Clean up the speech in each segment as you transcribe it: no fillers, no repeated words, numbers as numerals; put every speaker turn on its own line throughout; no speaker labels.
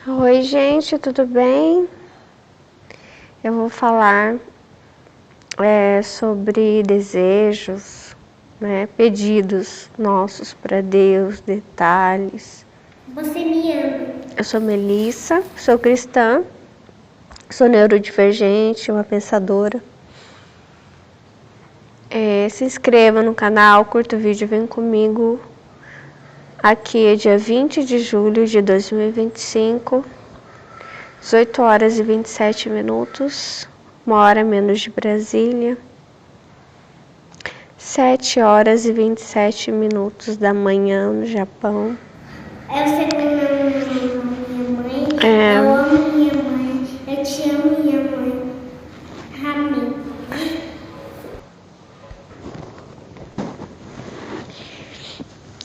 Oi, gente, tudo bem? Eu vou falar sobre desejos, né, pedidos nossos para Deus, detalhes.
Você me ama.
Eu sou Melissa, sou cristã, sou neurodivergente, uma pensadora. Se inscreva no canal, curta o vídeo, vem comigo. Aqui é dia 20 de julho de 2025, 18 horas e 27 minutos, 1 hora menos de Brasília, 7 horas e 27 minutos da manhã no Japão.
É o segundo nome da minha mãe. Eu amo minha mãe. Eu te amo, minha mãe. Amém.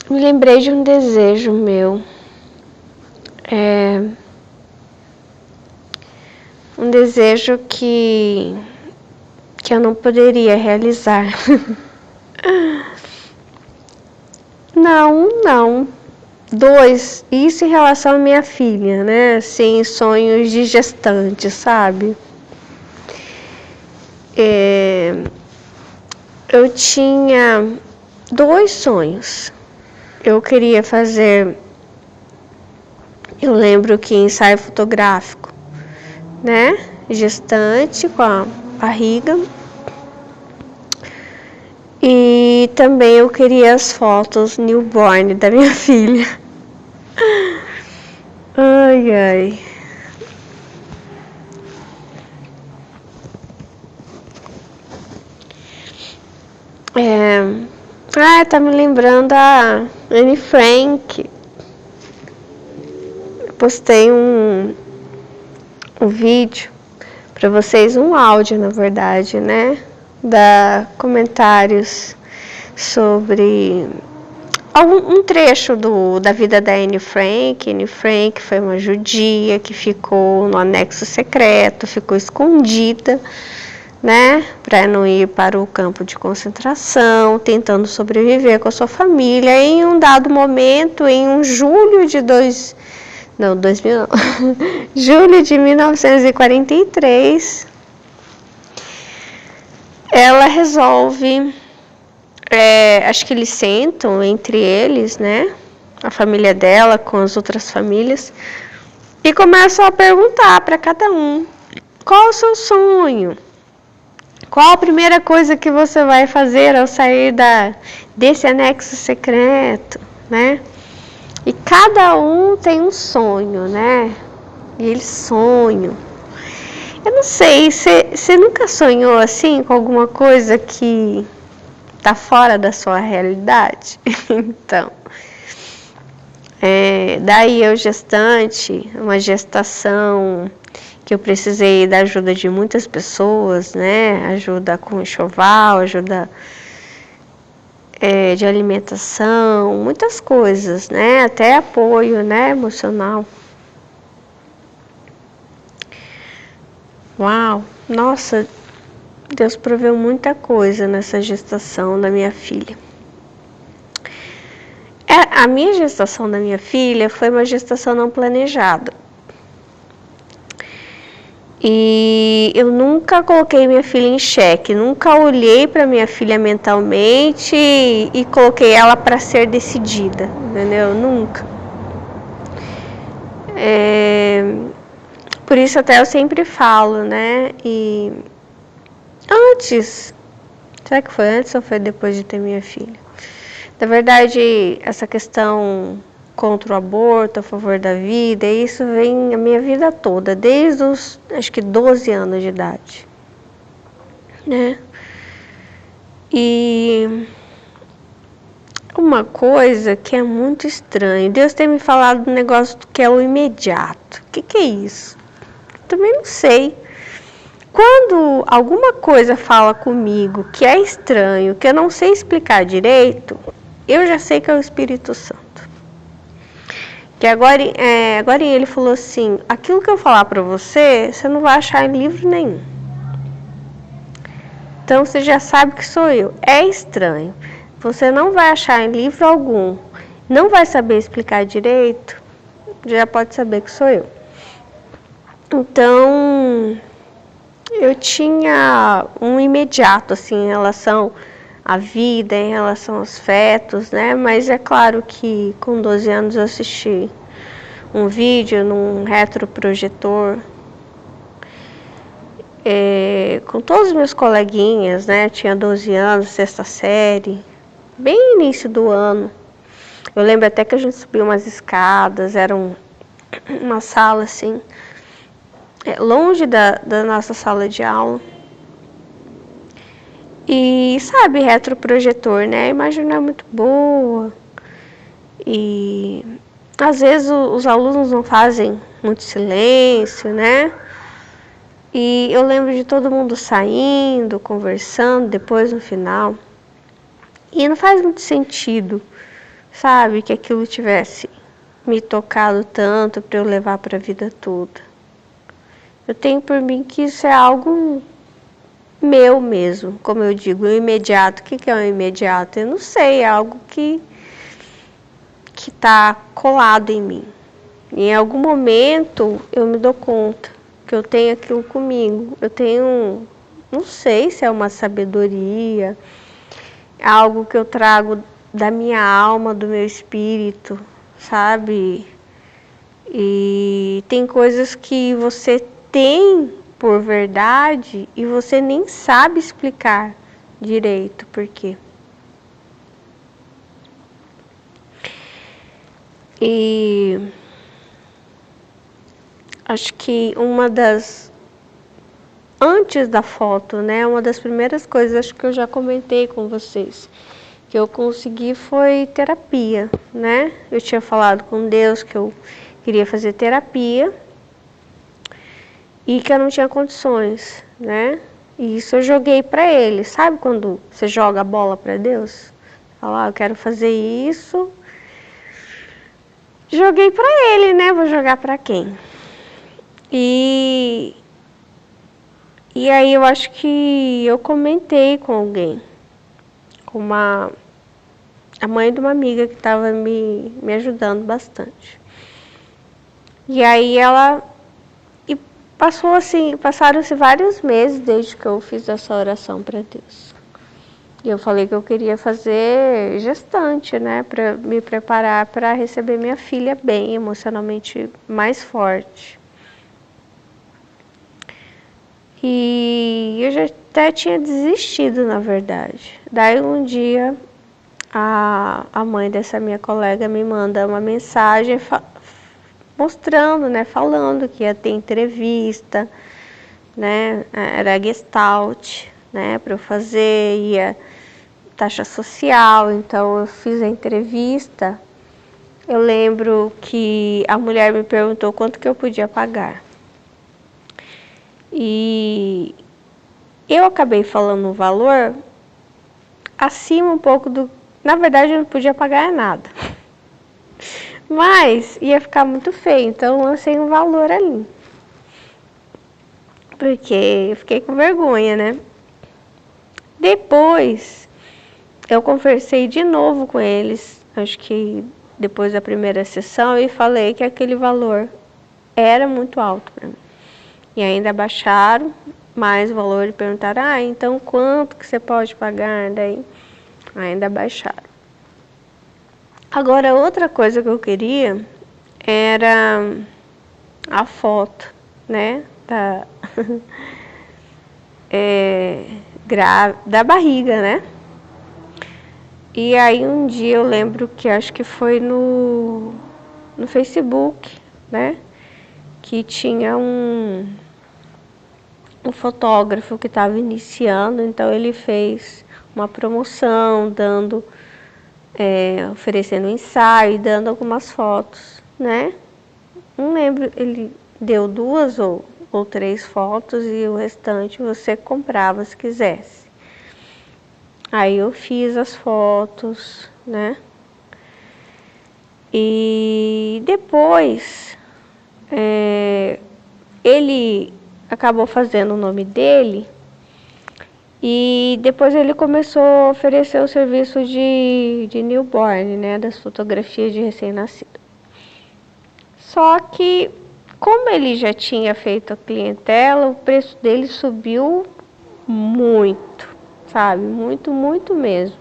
Me lembrei de um desejo meu. Um desejo que eu não poderia realizar. Não. 2, isso em relação à minha filha, né? Assim, sonhos de gestante, sabe? Eu tinha 2 sonhos. Eu queria fazer, eu lembro que ensaio fotográfico, né? Gestante com a barriga. E também eu queria as fotos newborn da minha filha. Ai. Tá me lembrando a Anne Frank. Eu postei um vídeo para vocês, um áudio, na verdade, né? Comentários sobre um trecho da vida da Anne Frank. Anne Frank foi uma judia que ficou no anexo secreto, ficou escondida, né, para não ir para o campo de concentração, tentando sobreviver com a sua família. Em um dado momento, em julho de 1943, ela resolve, acho que eles sentam entre eles, né, a família dela com as outras famílias, e começam a perguntar para cada um: qual o seu sonho? Qual a primeira coisa que você vai fazer ao sair desse anexo secreto, né? E cada um tem um sonho, né? E eles sonham. Eu não sei, você nunca sonhou assim com alguma coisa que tá fora da sua realidade? Então, daí eu gestante, uma gestação que eu precisei da ajuda de muitas pessoas, né? Ajuda com enxoval, ajuda de alimentação, muitas coisas, né? Até apoio, né, emocional. Uau, nossa, Deus proveu muita coisa nessa gestação da minha filha. A minha gestação da minha filha foi uma gestação não planejada. E eu nunca coloquei minha filha em xeque, nunca olhei para minha filha mentalmente e coloquei ela para ser decidida, entendeu? Nunca. Por isso até eu sempre falo, né? E antes, será que foi antes ou foi depois de ter minha filha? Na verdade, essa questão contra o aborto, a favor da vida, isso vem a minha vida toda, desde os, acho que 12 anos de idade, né? E uma coisa que é muito estranha, Deus tem me falado do negócio que é o imediato. O que é isso? Também não sei. Quando alguma coisa fala comigo que é estranho, que eu não sei explicar direito, eu já sei que é o Espírito Santo. Que agora ele falou assim: aquilo que eu falar para você, você não vai achar em livro nenhum. Então você já sabe que sou eu. É estranho. Você não vai achar em livro algum. Não vai saber explicar direito, já pode saber que sou eu. Então, eu tinha um imediato, assim, em relação à vida, em relação aos fetos, né? Mas é claro que com 12 anos eu assisti um vídeo num retroprojetor com todos os meus coleguinhas, né? Eu tinha 12 anos, sexta série, bem início do ano. Eu lembro até que a gente subiu umas escadas, era uma sala assim, longe da nossa sala de aula. E sabe, retroprojetor, né? A imagem não é muito boa. E às vezes os alunos não fazem muito silêncio, né? E eu lembro de todo mundo saindo, conversando depois no final. E não faz muito sentido, sabe, que aquilo tivesse me tocado tanto para eu levar para a vida toda. Eu tenho por mim que isso é algo meu mesmo, como eu digo, o imediato. O que é o imediato? Eu não sei, é algo que está colado em mim. E em algum momento eu me dou conta que eu tenho aquilo comigo. Eu tenho, não sei se é uma sabedoria, algo que eu trago da minha alma, do meu espírito, sabe? E tem coisas que você tem por verdade e você nem sabe explicar direito por quê. E acho que antes da foto, né, uma das primeiras coisas, acho que eu já comentei com vocês, que eu consegui foi terapia, né? Eu tinha falado com Deus que eu queria fazer terapia e que eu não tinha condições, né? E isso eu joguei para ele. Sabe quando você joga a bola para Deus? Falar, eu quero fazer isso. Joguei para ele, né? Vou jogar para quem? E aí eu acho que eu comentei com alguém, com a mãe de uma amiga que estava me ajudando bastante. E aí passaram-se vários meses desde que eu fiz essa oração para Deus. E eu falei que eu queria fazer gestante, né, para me preparar para receber minha filha bem, emocionalmente mais forte. E eu já até tinha desistido, na verdade. Daí um dia a mãe dessa minha colega me manda uma mensagem mostrando, né, falando que ia ter entrevista, né, era Gestalt, né, para eu fazer, ia taxa social. Então eu fiz a entrevista. Eu lembro que a mulher me perguntou quanto que eu podia pagar. E eu acabei falando um valor acima um pouco do... Na verdade, eu não podia pagar nada. Mas ia ficar muito feio, então eu lancei um valor ali. Porque eu fiquei com vergonha, né? Depois, eu conversei de novo com eles, acho que depois da primeira sessão, e falei que aquele valor era muito alto para mim. E ainda baixaram mais o valor e perguntaram, então quanto que você pode pagar? Daí ainda baixaram. Agora, outra coisa que eu queria era a foto, né, da barriga, né? E aí um dia eu lembro que acho que foi no Facebook, né, que tinha um fotógrafo que estava iniciando, então ele fez uma promoção, oferecendo um ensaio e dando algumas fotos, né? Não lembro, ele deu 2 ou 3 fotos e o restante você comprava se quisesse. Aí eu fiz as fotos, né? E depois ele acabou fazendo o nome dele e depois ele começou a oferecer o serviço de newborn, né, das fotografias de recém-nascido. Só que Como ele já tinha feito a clientela, o preço dele subiu muito, sabe? Muito, muito mesmo.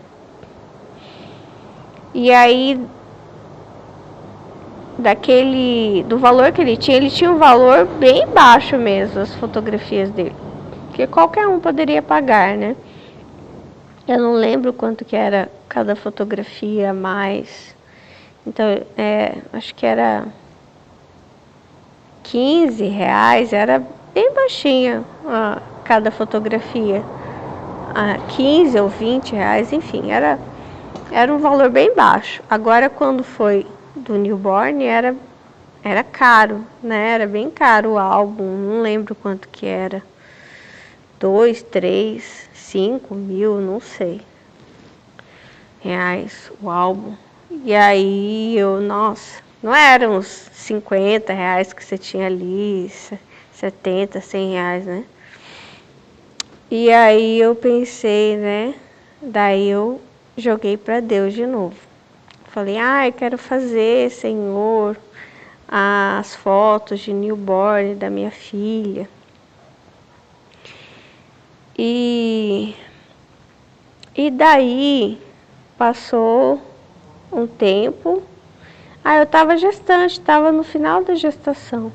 E aí, do valor que ele tinha um valor bem baixo mesmo, as fotografias dele. Que qualquer um poderia pagar, né? Eu não lembro quanto que era cada fotografia a mais. Então, acho que era R$15, era bem baixinha cada fotografia. 15 ou R$20, enfim, era um valor bem baixo. Agora, quando foi do newborn, era caro, né? Era bem caro o álbum, não lembro quanto que era. 2, 3, 5 mil, não sei, reais o álbum. E aí nossa, não eram uns R$50 que você tinha ali, 70, R$100, né? E aí eu pensei, né? Daí eu joguei para Deus de novo. Falei, eu quero fazer, Senhor, as fotos de newborn da minha filha. E daí passou um tempo. Eu estava gestante, estava no final da gestação.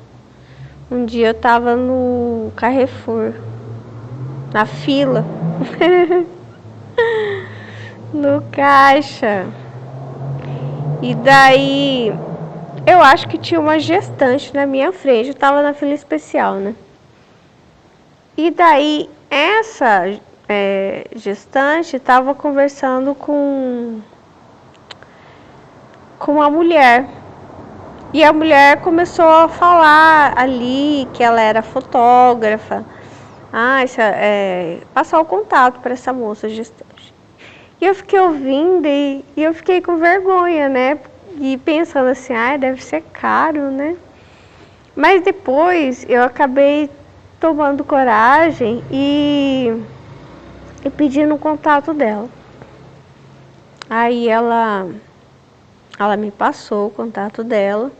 Um dia eu estava no Carrefour, na fila, no caixa. E daí eu acho que tinha uma gestante na minha frente, eu estava na fila especial, né? E daí essa gestante estava conversando com uma mulher. E a mulher começou a falar ali que ela era fotógrafa. Passar o contato para essa moça gestante. E eu fiquei ouvindo e eu fiquei com vergonha, né? E pensando assim, deve ser caro, né? Mas depois eu acabei tomando coragem e pedindo o contato dela. Aí ela me passou o contato dela.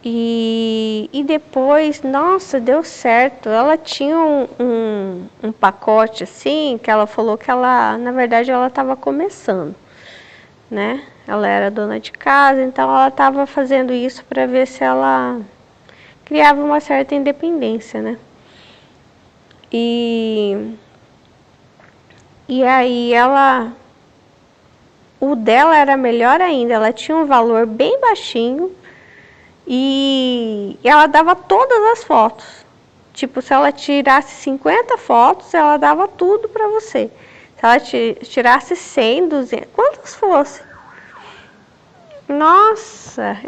E depois, nossa, deu certo. Ela tinha um pacote assim, que ela falou que na verdade, ela estava começando, né? Ela era dona de casa, então ela estava fazendo isso para ver se ela criava uma certa independência, né? E aí o dela era melhor ainda, ela tinha um valor bem baixinho e ela dava todas as fotos. Tipo, se ela tirasse 50 fotos, ela dava tudo para você. Se ela tirasse 100, 200, quantas fosse. Nossa,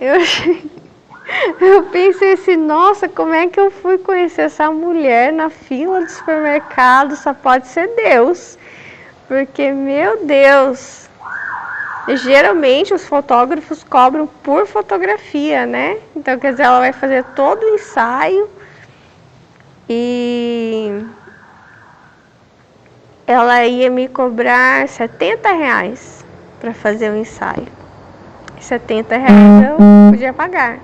eu pensei assim, nossa, como é que eu fui conhecer essa mulher na fila do supermercado? Só pode ser Deus. Porque, meu Deus, geralmente os fotógrafos cobram por fotografia, né? Então, quer dizer, ela vai fazer todo o ensaio e ela ia me cobrar R$70 para fazer o ensaio. R$70 eu podia pagar.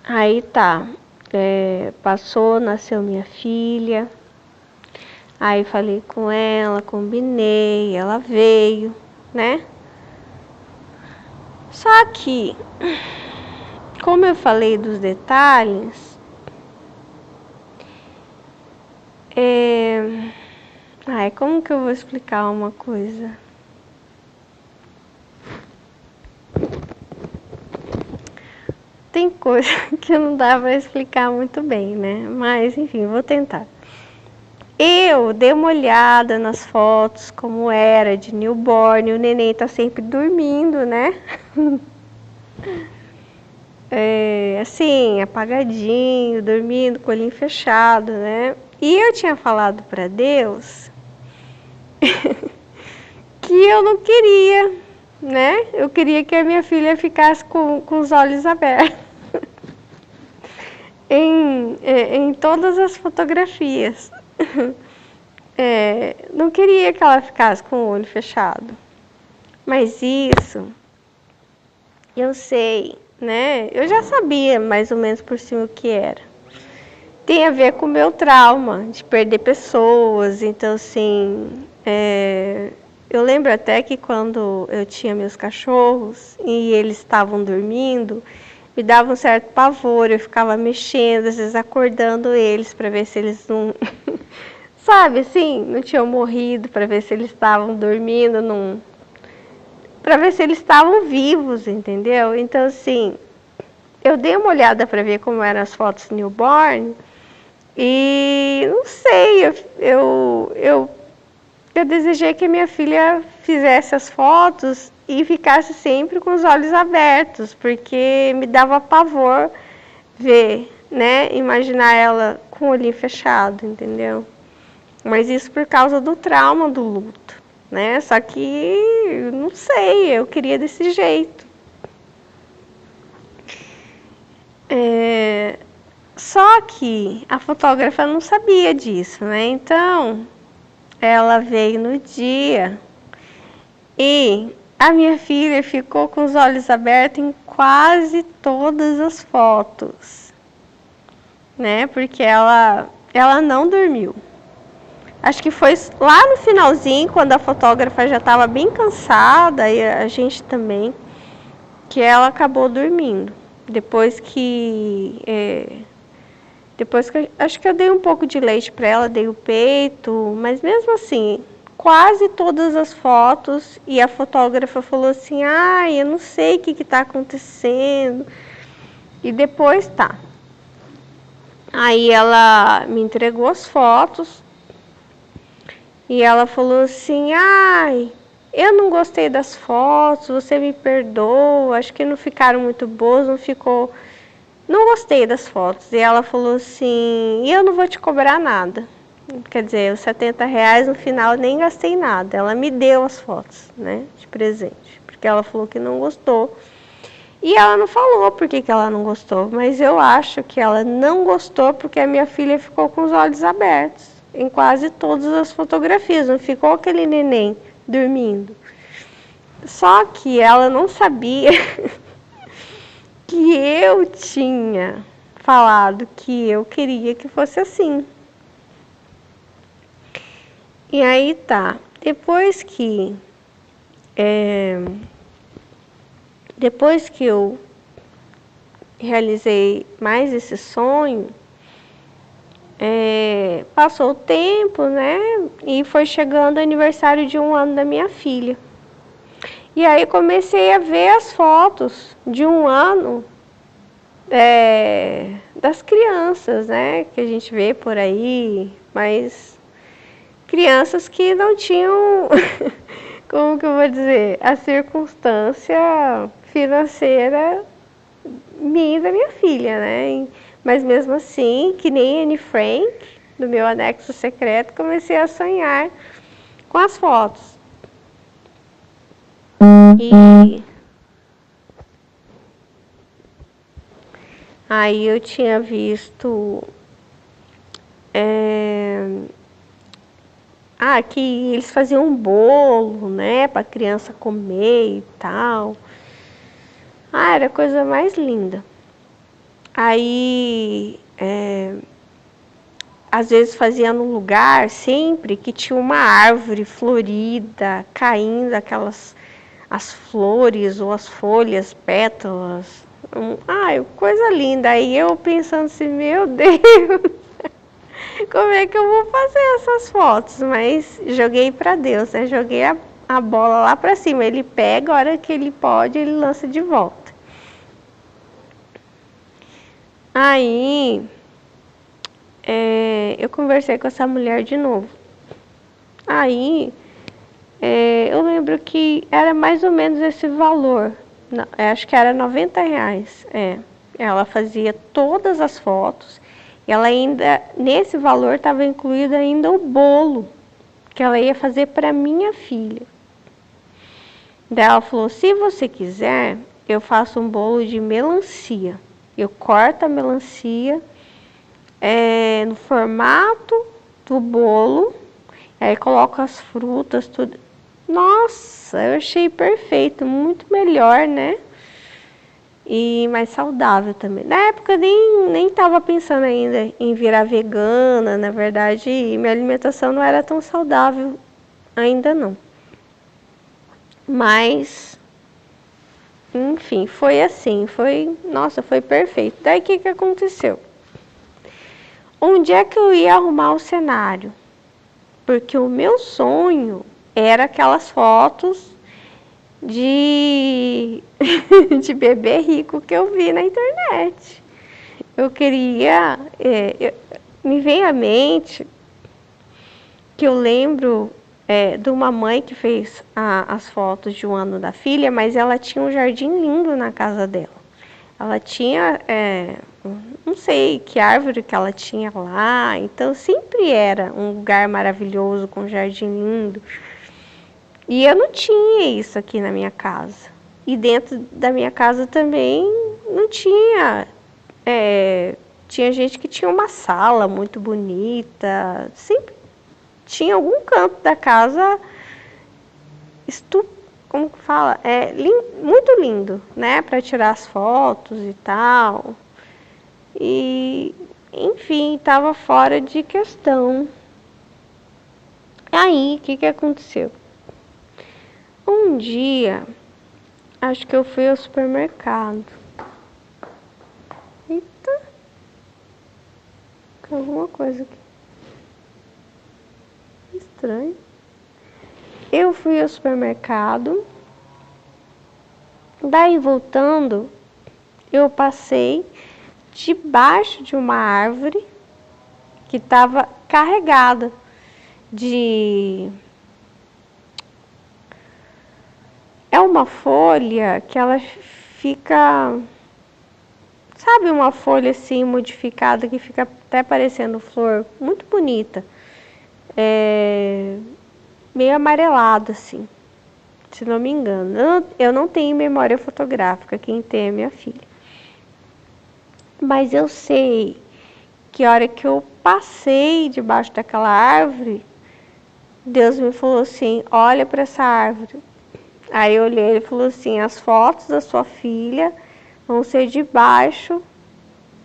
Aí tá, passou, nasceu minha filha, aí falei com ela, combinei, ela veio, né? Só que, como eu falei dos detalhes, como que eu vou explicar uma coisa? Tem coisa que não dá para explicar muito bem, né? Mas, enfim, vou tentar. Eu dei uma olhada nas fotos, como era de newborn, o neném tá sempre dormindo, né? Assim, apagadinho, dormindo, com o olhinho fechado, né? E eu tinha falado para Deus que eu não queria, né? Eu queria que a minha filha ficasse com os olhos abertos em todas as fotografias. não queria que ela ficasse com o olho fechado. Mas isso, eu sei, né? Eu já sabia mais ou menos por cima o que era. Tem a ver com o meu trauma de perder pessoas. Então, assim, eu lembro até que quando eu tinha meus cachorros e eles estavam dormindo, me dava um certo pavor. Eu ficava mexendo, às vezes acordando eles para ver se eles não... Sabe, assim, não tinham morrido, para ver se eles estavam dormindo, para ver se eles estavam vivos, entendeu? Então, assim, eu dei uma olhada para ver como eram as fotos newborn e não sei, eu desejei que a minha filha fizesse as fotos e ficasse sempre com os olhos abertos, porque me dava pavor ver, né, imaginar ela com o olhinho fechado, entendeu? Mas isso por causa do trauma do luto, né? Só que, não sei, eu queria desse jeito. Só que a fotógrafa não sabia disso, né? Então, ela veio no dia e a minha filha ficou com os olhos abertos em quase todas as fotos, né? Porque ela não dormiu. Acho que foi lá no finalzinho, quando a fotógrafa já estava bem cansada, e a gente também, que ela acabou dormindo. Depois que acho que eu dei um pouco de leite para ela, dei o peito, mas mesmo assim, quase todas as fotos, e a fotógrafa falou assim, eu não sei o que está acontecendo. E depois tá. Aí ela me entregou as fotos, e ela falou assim, eu não gostei das fotos, você me perdoa, acho que não ficaram muito boas, não gostei das fotos. E ela falou assim, eu não vou te cobrar nada. Quer dizer, os R$70 no final nem gastei nada. Ela me deu as fotos, né, de presente, porque ela falou que não gostou. E ela não falou por que ela não gostou, mas eu acho que ela não gostou porque a minha filha ficou com os olhos abertos em quase todas as fotografias, não ficou aquele neném dormindo. Só que ela não sabia que eu tinha falado que eu queria que fosse assim. E aí tá, depois que eu realizei mais esse sonho, passou o tempo, né? E foi chegando o aniversário de 1 ano da minha filha. E aí comecei a ver as fotos de 1 ano das crianças, né? Que a gente vê por aí, mas crianças que não tinham, como que eu vou dizer, a circunstância financeira minha e da minha filha, né? Mas mesmo assim, que nem Anne Frank, do meu anexo secreto, comecei a sonhar com as fotos. E aí eu tinha visto que eles faziam um bolo, né, para criança comer e tal. Era a coisa mais linda. Aí às vezes fazia num lugar sempre que tinha uma árvore florida, caindo as flores ou as folhas, pétalas. Coisa linda. Aí eu pensando assim, meu Deus, como é que eu vou fazer essas fotos? Mas joguei para Deus, né? Joguei a bola lá para cima. Ele pega, a hora que ele pode, ele lança de volta. Aí eu conversei com essa mulher de novo. Aí eu lembro que era mais ou menos esse valor. Não, acho que era R$90. Ela fazia todas as fotos. E ela ainda, nesse valor, estava incluído ainda o bolo que ela ia fazer para minha filha. Daí ela falou, se você quiser, eu faço um bolo de melancia. Eu corto a melancia no formato do bolo Aí coloco as frutas, tudo. Nossa, eu achei perfeito, muito melhor, né? E mais saudável também. Na época nem tava pensando ainda em virar vegana, na verdade, minha alimentação não era tão saudável ainda não. Mas, enfim, foi assim, nossa, foi perfeito. Daí o que aconteceu? Onde é que eu ia arrumar o cenário? Porque o meu sonho era aquelas fotos de bebê rico que eu vi na internet. Eu queria, me vem à mente que eu lembro de uma mãe que fez as fotos de 1 ano da filha, mas ela tinha um jardim lindo na casa dela. Ela tinha, não sei que árvore que ela tinha lá, então sempre era um lugar maravilhoso, com um jardim lindo. E eu não tinha isso aqui na minha casa. E dentro da minha casa também não tinha. Tinha gente que tinha uma sala muito bonita. Sempre tinha algum canto da casa, como que fala? Muito lindo, né? Para tirar as fotos e tal. E, enfim, estava fora de questão. Aí, o que aconteceu? Um dia, acho que eu fui ao supermercado. Eita, tem alguma coisa aqui. Estranho. Eu fui ao supermercado. Daí, voltando, eu passei debaixo de uma árvore que estava carregada de... É uma folha que ela fica... Sabe uma folha assim modificada que fica até parecendo flor? Muito bonita. Meio amarelada assim, se não me engano. Eu não tenho memória fotográfica, quem tem é minha filha. Mas eu sei que a hora que eu passei debaixo daquela árvore, Deus me falou assim, olha para essa árvore. Aí eu olhei, ele falou assim, as fotos da sua filha vão ser debaixo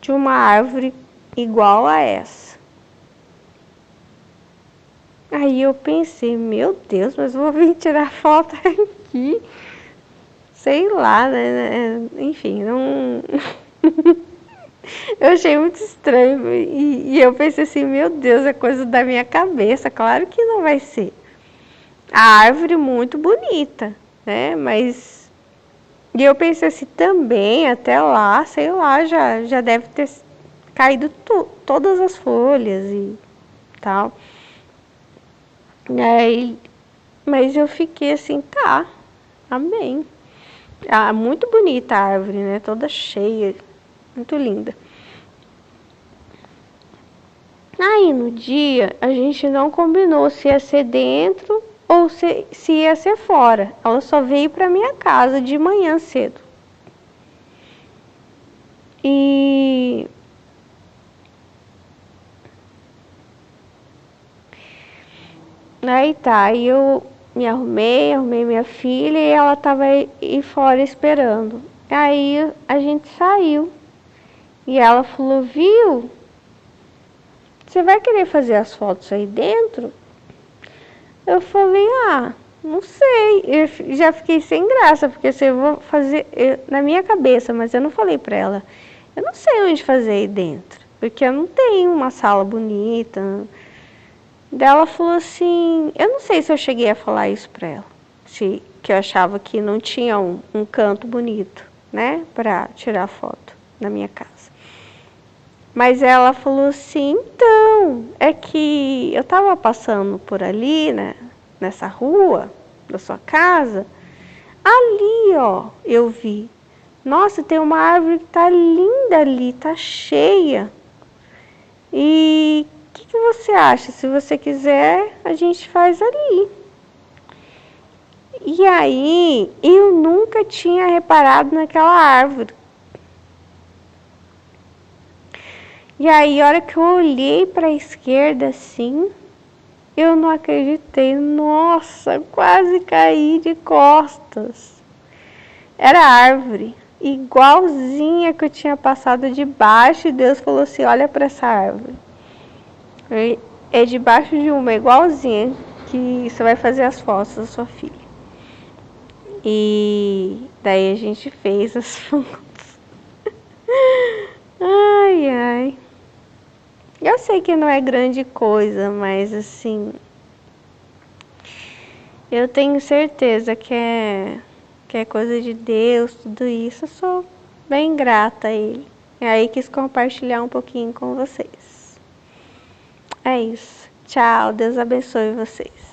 de uma árvore igual a essa. Aí eu pensei, meu Deus, mas eu vou vir tirar foto aqui. Sei lá, né? Enfim, não... Eu achei muito estranho e eu pensei assim, meu Deus, é coisa da minha cabeça, claro que não vai ser. A árvore muito bonita, né? Mas... E eu pensei assim, também, até lá, sei lá, já deve ter caído todas as folhas e tal. Aí, mas eu fiquei assim, tá, amém. Muito bonita a árvore, né? Toda cheia, muito linda. Aí no dia a gente não combinou se ia ser dentro ou se ia ser fora. Ela só veio para minha casa de manhã cedo. E aí tá, aí eu me arrumei minha filha e ela tava aí fora esperando. Aí a gente saiu e ela falou, viu? Você vai querer fazer as fotos aí dentro? Eu falei, não sei. Eu já fiquei sem graça, porque se eu vou fazer na minha cabeça, mas eu não falei pra ela. Eu não sei onde fazer aí dentro, porque eu não tenho uma sala bonita. Daí ela falou assim, eu não sei se eu cheguei a falar isso pra ela, que eu achava que não tinha um canto bonito, né, pra tirar foto na minha casa. Mas ela falou assim, então, é que eu tava passando por ali, né, nessa rua da sua casa, ali, ó, eu vi. Nossa, tem uma árvore que tá linda ali, tá cheia. E o que você acha? Se você quiser, a gente faz ali. E aí, eu nunca tinha reparado naquela árvore. E aí, a hora que eu olhei para a esquerda assim, Eu não acreditei. Nossa, quase caí de costas. Era árvore, igualzinha que eu tinha passado debaixo, e Deus falou assim, olha para essa árvore. É debaixo de uma, igualzinha, que você vai fazer as fotos da sua filha. E daí a gente fez as fotos. Ai, ai. Eu sei que não é grande coisa, mas assim, eu tenho certeza que é coisa de Deus, tudo isso. Eu sou bem grata a Ele. E aí quis compartilhar um pouquinho com vocês. É isso. Tchau, Deus abençoe vocês.